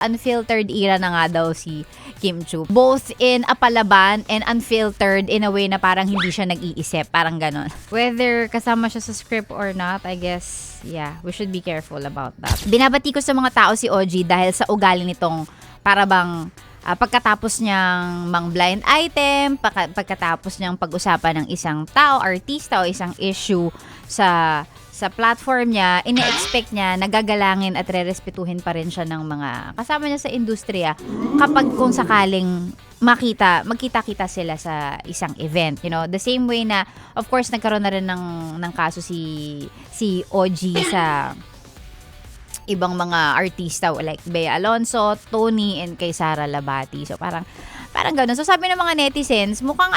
Unfiltered era na nga daw si Kim Chu. Both in apalaban and unfiltered in a way na parang hindi siya nag-iisip. Parang ganon. Whether kasama siya sa script or not, I guess, yeah, we should be careful about that. Binabati ko sa mga tao si OG dahil sa ugali nitong para bang pagkatapos niyang mang blind item, pagkatapos niyang pag-usapan ng isang tao, artista o isang issue sa platform niya, ine-expect niya, nagagalangin at re-respetuhin pa rin siya ng mga kasama niya sa industriya kapag kung sakaling magkita-kita sila sa isang event. You know, the same way na, of course, nagkaroon na rin ng kaso si OG sa ibang mga artista like Bea Alonzo, Tony, and kay Sara Labati. So, parang gano'n. So, sabi ng mga netizens, mukhang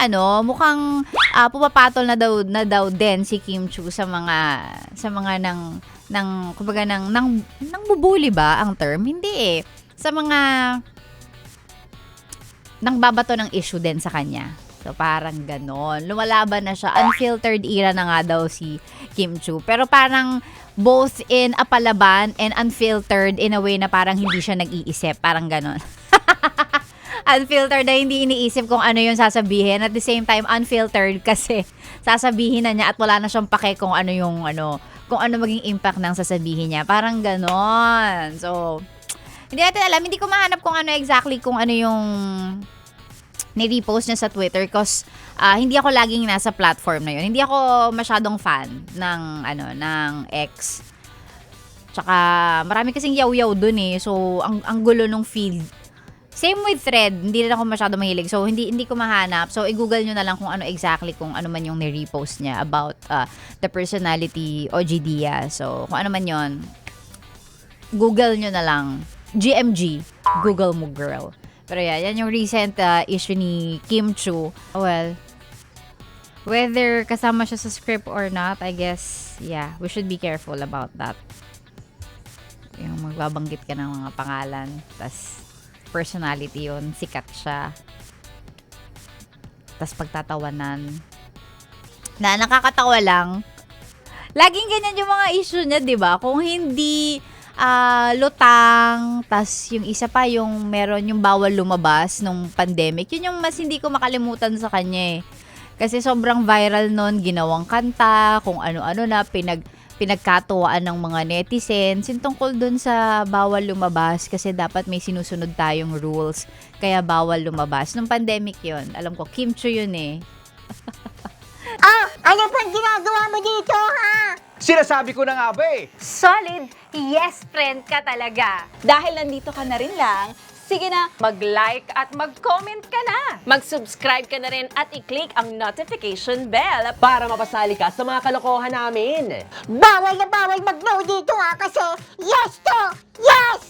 pumapatol na daw din si Kim Chu sa mga kumbaga nang bubuli ba ang term? Hindi eh. Sa mga nang babato ng issue din sa kanya. So, parang gano'n. Lumalaban na siya. Unfiltered era na nga daw si Kim Chu. Pero parang both in apalaban and unfiltered in a way na parang hindi siya nag-iisip. Parang gano'n. Unfiltered na hindi iniisip kung ano yung sasabihin. At the same time, unfiltered kasi sasabihin na niya at wala na siyang pake kung ano maging impact ng sasabihin niya. Parang ganon. So, hindi natin alam. Hindi ko mahanap kung ano exactly, kung ano yung ni-repost niya sa Twitter because hindi ako laging nasa platform na yun. Hindi ako masyadong fan ng X. Tsaka, marami kasing yaw-yaw dun eh. So, ang gulo nung feed. Same with Thread, hindi rin ako masyado mahilig. So, hindi ko mahanap. So, i-google nyo na lang kung ano exactly, kung ano man yung ni-repost niya about the personality OG Diaz. So, kung ano man yon, Google nyo na lang. GMG, Google mo girl. Pero yan yung recent issue ni Kim Chu. Well, whether kasama siya sa script or not, I guess, yeah, we should be careful about that. Yung magbabanggit ka ng mga pangalan, tas personality yun, sikat siya. Tas pagtatawanan. Na nakakatawa lang. Laging ganyan yung mga issue niya, di ba? Kung hindi lutang, tas yung isa pa yung meron yung bawal lumabas nung pandemic, yun yung mas hindi ko makalimutan sa kanya eh. Kasi sobrang viral nun, ginawang kanta, kung ano-ano na, pinagkatuwaan ng mga netizens yung tungkol dun sa bawal lumabas kasi dapat may sinusunod tayong rules kaya bawal lumabas. Nung pandemic yun, alam ko, Kim Chu yun eh. Ano pang ginagawa mo dito, ha? Sinasabi ko na nga ba eh. Solid yes friend ka talaga. Dahil nandito ka na rin lang, sige na, Mag-like at mag-comment ka na. mag-subscribe ka na rin at i-click ang notification bell. Para mapasali ka sa mga kalokohan namin. Bawal na bawal mag-no dito, ha? Kasi yes to yes!